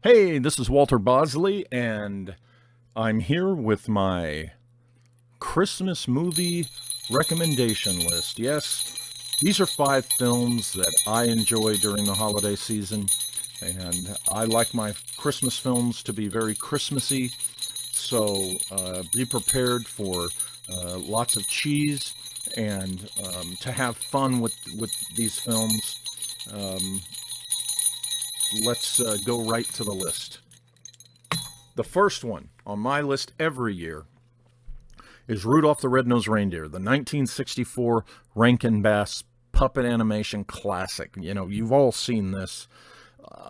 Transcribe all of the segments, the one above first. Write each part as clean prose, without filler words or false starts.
Hey, this is Walter Bosley, and I'm here with my Christmas movie recommendation list. Yes, these are 5 films that I enjoy during the holiday season, and I like my Christmas films to be very Christmassy, so be prepared for lots of cheese and to have fun with these films. Um, let's go right to the list. The first one on my list every year is Rudolph the Red-Nosed Reindeer, the 1964 Rankin Bass puppet animation classic. You know, you've all seen this.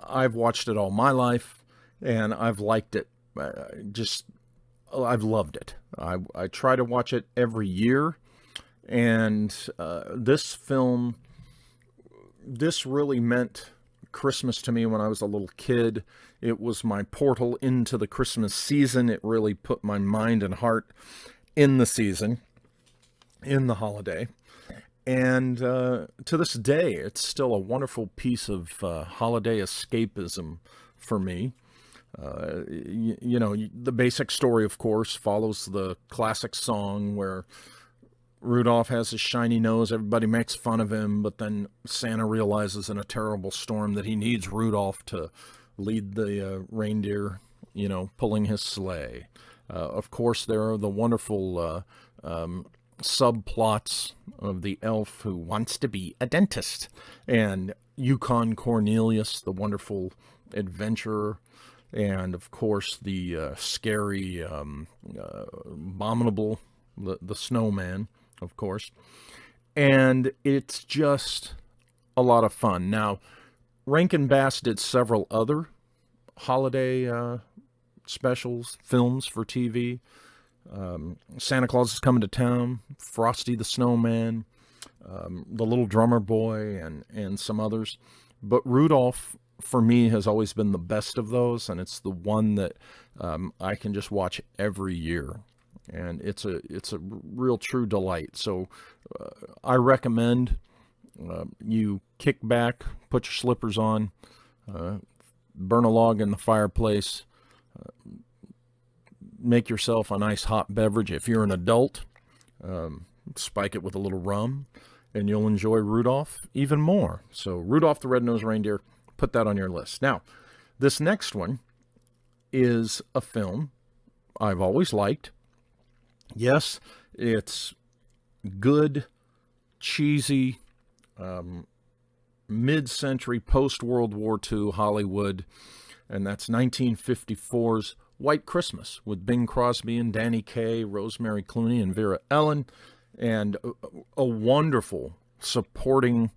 I've watched it all my life, and I've liked it. I've loved it. I try to watch it every year, and this really meant Christmas to me when I was a little kid. It was my portal into the Christmas season. It really put my mind and heart in the season, in the holiday. And to this day, it's still a wonderful piece of holiday escapism for me. The basic story, of course, follows the classic song where Rudolph has his shiny nose, everybody makes fun of him, but then Santa realizes in a terrible storm that he needs Rudolph to lead the reindeer, pulling his sleigh. Of course, there are the wonderful subplots of the elf who wants to be a dentist, and Yukon Cornelius, the wonderful adventurer, and of course the scary, abominable, the snowman, of course. And it's just a lot of fun. Now, Rankin Bass did several other holiday specials, films for TV. Santa Claus is Coming to Town, Frosty the Snowman, The Little Drummer Boy, and some others. But Rudolph, for me, has always been the best of those, and it's the one that I can just watch every year. And it's a real true delight. So I recommend you kick back, put your slippers on, burn a log in the fireplace, make yourself a nice hot beverage. If you're an adult, spike it with a little rum, and you'll enjoy Rudolph even more. So Rudolph the Red-Nosed Reindeer, put that on your list. Now, this next one is a film I've always liked. Yes, it's good, cheesy, mid-century, post-World War II Hollywood, and that's 1954's White Christmas with Bing Crosby and Danny Kaye, Rosemary Clooney, and Vera Ellen, and a wonderful supporting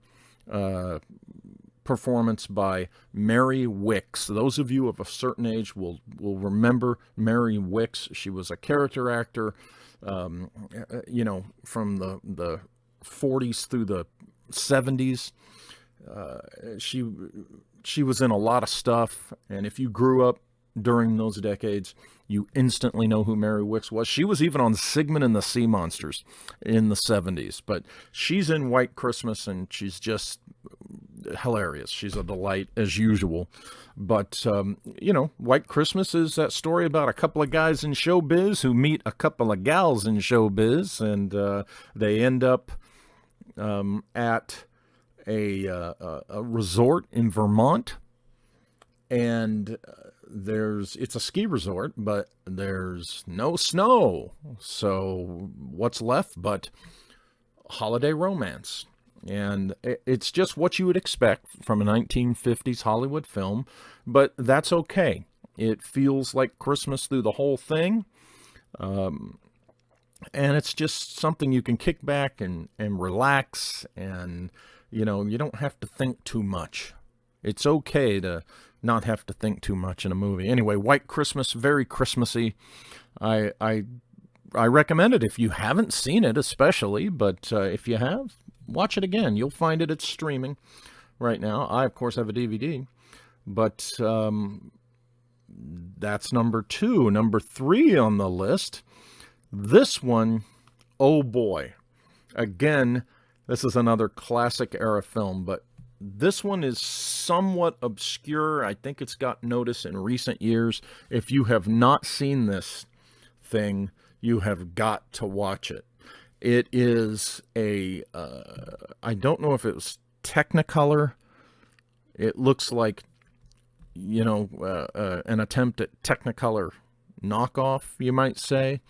performance by Mary Wickes. Those of you of a certain age will remember Mary Wickes. She was a character actor, from the 40s through the 70s. She was in a lot of stuff, and if you grew up during those decades, you instantly know who Mary Wickes was. She was even on Sigmund and the Sea Monsters in the 70s, but she's in White Christmas, and she's just hilarious. She's a delight as usual. But, White Christmas is that story about a couple of guys in showbiz who meet a couple of gals in showbiz, and they end up at a resort in Vermont, and it's a ski resort, but there's no snow. So what's left but holiday romance? And it's just what you would expect from a 1950s Hollywood film, but that's okay. It feels like Christmas through the whole thing. And it's just something you can kick back and relax, and, you don't have to think too much. It's okay to not have to think too much in a movie. Anyway, White Christmas, very Christmassy. I recommend it if you haven't seen it, especially, but if you have, watch it again. You'll find it's streaming right now. I, of course, have a DVD, but that's number 2. Number 3 on the list, this one, oh boy. Again, this is another classic era film, but This one is somewhat obscure. I think it's got notice in recent years. If you have not seen this thing, you have got to watch it. It is a, I don't know if it was Technicolor. It looks like, an attempt at Technicolor knockoff, you might say.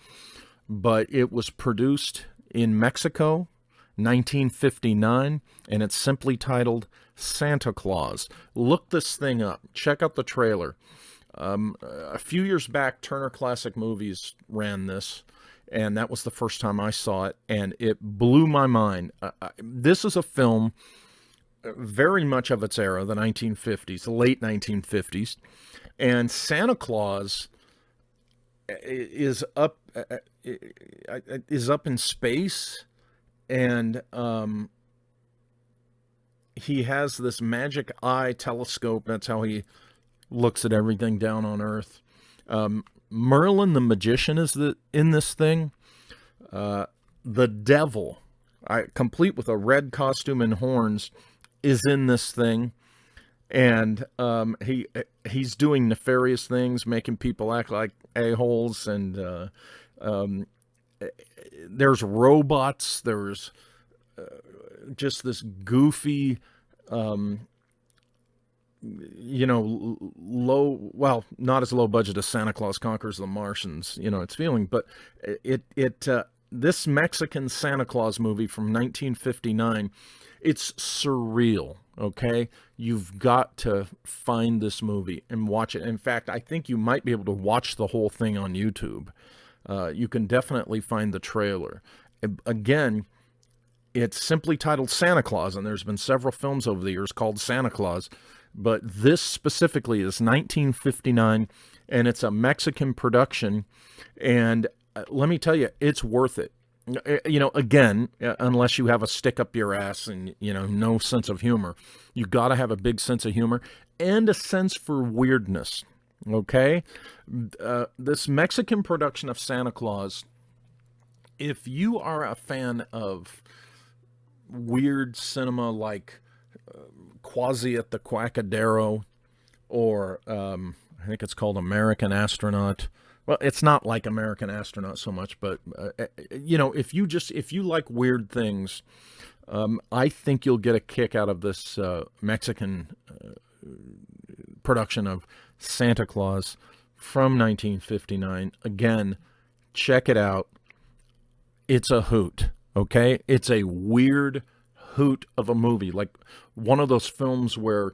But it was produced in Mexico, 1959, and it's simply titled Santa Claus. Look this thing up. Check out the trailer. A few years back, Turner Classic Movies ran this, and that was the first time I saw it, and it blew my mind. This is a film very much of its era, the 1950s, the late 1950s, and Santa Claus is up in space, and he has this magic eye telescope. That's how he looks at everything down on Earth. Merlin the magician is in this thing. The devil, complete with a red costume and horns, is in this thing. And he's doing nefarious things, making people act like a-holes. And there's robots. There's just this goofy, well, not as low budget as Santa Claus Conquers the Martians, it's feeling. But this Mexican Santa Claus movie from 1959, it's surreal, okay? You've got to find this movie and watch it. In fact, I think you might be able to watch the whole thing on YouTube. You can definitely find the trailer. Again, it's simply titled Santa Claus, and there's been several films over the years called Santa Claus, but this specifically is 1959, and it's a Mexican production, and let me tell you, it's worth it. Again, unless you have a stick up your ass and, no sense of humor. You got to have a big sense of humor and a sense for weirdness, okay? This Mexican production of Santa Claus, if you are a fan of weird cinema like Quasi at the Quackadero, or I think it's called American Astronaut. Well, it's not like American Astronaut so much, but if you like weird things, I think you'll get a kick out of this Mexican production of Santa Claus from 1959. Again, check it out. It's a hoot, okay? It's a weird hoot of a movie, like one of those films where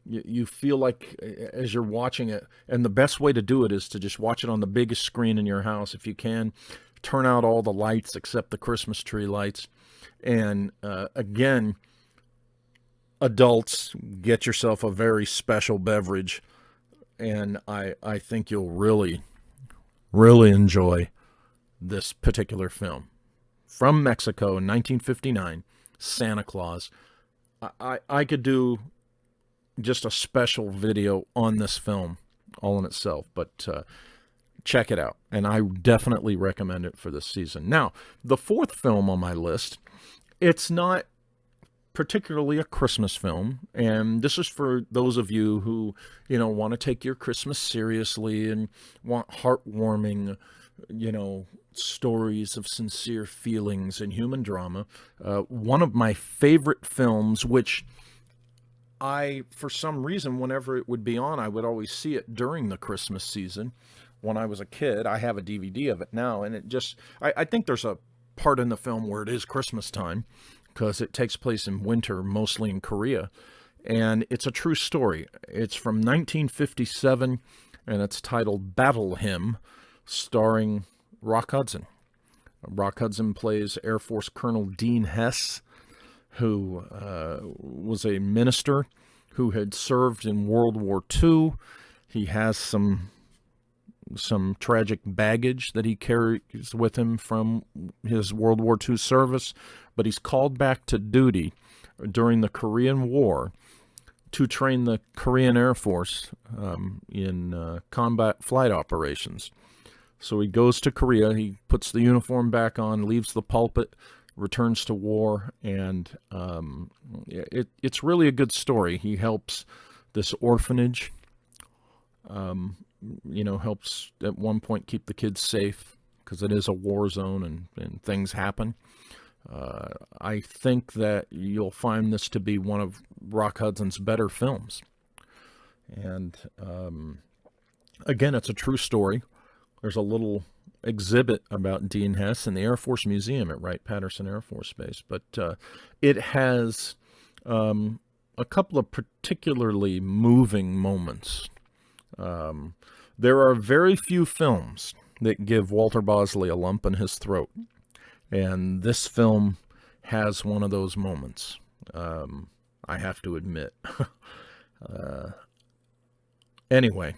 you feel like as you're watching it, and the best way to do it is to just watch it on the biggest screen in your house if you can. Turn out all the lights except the Christmas tree lights. And again, adults, get yourself a very special beverage, and I think you'll really, really enjoy this particular film. From Mexico in 1959, Santa Claus. I could do just a special video on this film all in itself, but check it out, and I definitely recommend it for this season. Now, the fourth film on my list, it's not particularly a Christmas film, and this is for those of you who, want to take your Christmas seriously and want heartwarming, stories of sincere feelings and human drama. One of my favorite films, which for some reason, whenever it would be on, I would always see it during the Christmas season. When I was a kid, I have a DVD of it now, and I think there's a part in the film where it is Christmas time, because it takes place in winter, mostly in Korea, and it's a true story. It's from 1957, and it's titled Battle Hymn, starring Rock Hudson. Rock Hudson plays Air Force Colonel Dean Hess, who was a minister who had served in World War II. He has some tragic baggage that he carries with him from his World War II service, but he's called back to duty during the Korean War to train the Korean Air Force in combat flight operations. So he goes to Korea, he puts the uniform back on, leaves the pulpit, returns to war, and it's really a good story. He helps this orphanage, helps at one point keep the kids safe because it is a war zone and things happen. I think that you'll find this to be one of Rock Hudson's better films. And again, it's a true story. There's a little exhibit about Dean Hess in the Air Force Museum at Wright-Patterson Air Force Base. But it has a couple of particularly moving moments. There are very few films that give Walter Bosley a lump in his throat. And this film has one of those moments, I have to admit. Anyway,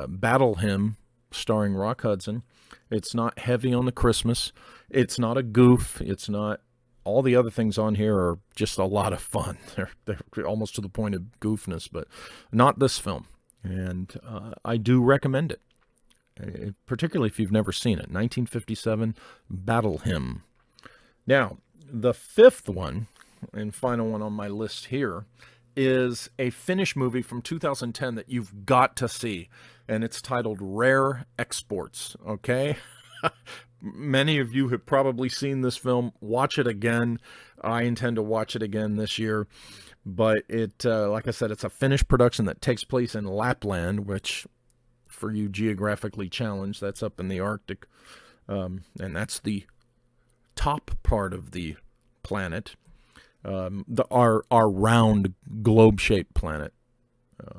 Battle Hymn, starring Rock Hudson. It's not heavy on the Christmas. It's not a goof. It's not... All the other things on here are just a lot of fun. They're almost to the point of goofness, but not this film. And I do recommend it, particularly if you've never seen it. 1957, Battle Hymn. Now, the fifth one, and final one on my list here, is a Finnish movie from 2010 that you've got to see, and it's titled Rare Exports, okay? Many of you have probably seen this film. Watch it again. I intend to watch it again this year, but it, like I said, it's a Finnish production that takes place in Lapland, which, for you geographically challenged, that's up in the Arctic, and that's the top part of the planet, our round globe-shaped planet,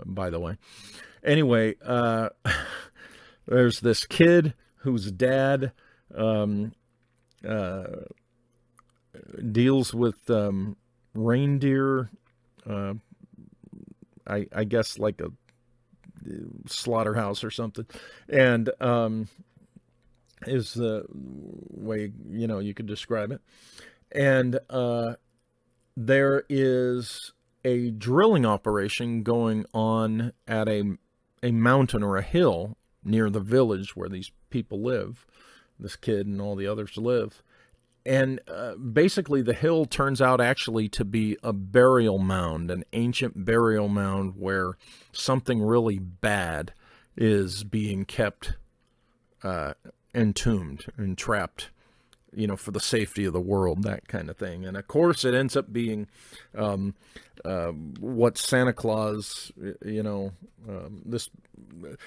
by the way. Anyway, there's this kid whose dad deals with reindeer, I guess like a slaughterhouse or something, and is the way, you could describe it. And there is a drilling operation going on at a mountain or a hill near the village where these people live, this kid and all the others live. And basically the hill turns out actually to be a burial mound, an ancient burial mound where something really bad is being kept entombed and trapped, for the safety of the world, that kind of thing. And of course it ends up being what Santa Claus,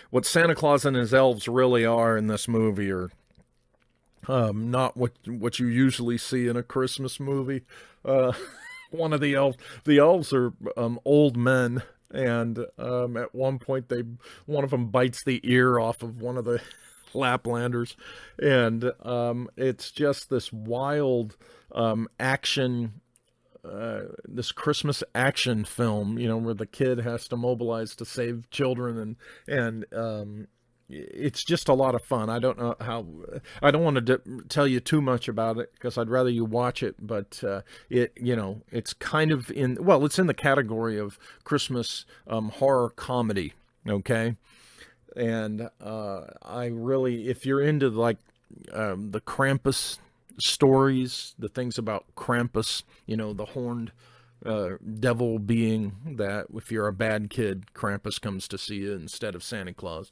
what Santa Claus and his elves really are in this movie are not what you usually see in a Christmas movie. One of the elves are old men, and at one point one of them bites the ear off of one of the Laplanders, and it's just this wild action, this Christmas action film, where the kid has to mobilize to save children, and it's just a lot of fun. I don't want to tell you too much about it because I'd rather you watch it, but it's kind of it's in the category of Christmas horror comedy, okay? And I really, if you're into like the Krampus stories, the things about Krampus, the horned devil being that if you're a bad kid, Krampus comes to see you instead of Santa Claus.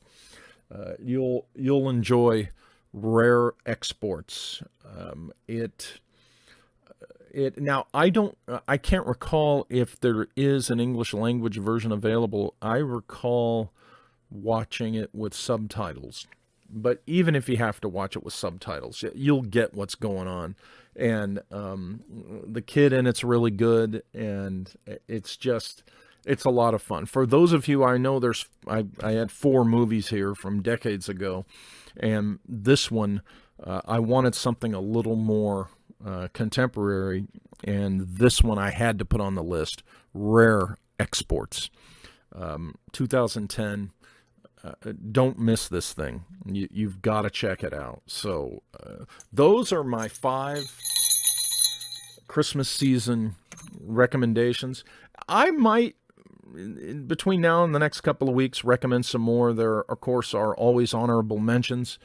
You'll enjoy Rare Exports. Now I can't recall if there is an English language version available. I recall watching it with subtitles, but even if you have to watch it with subtitles, you'll get what's going on. And the kid in it's really good, and it's a lot of fun. For those of you, I know I had 4 movies here from decades ago, and this one, I wanted something a little more contemporary, and this one I had to put on the list, Rare Exports, 2010. Don't miss this thing. You've got to check it out. So those are my 5 Christmas season recommendations. I might, between now and the next couple of weeks, recommend some more. There, of course, are always honorable mentions.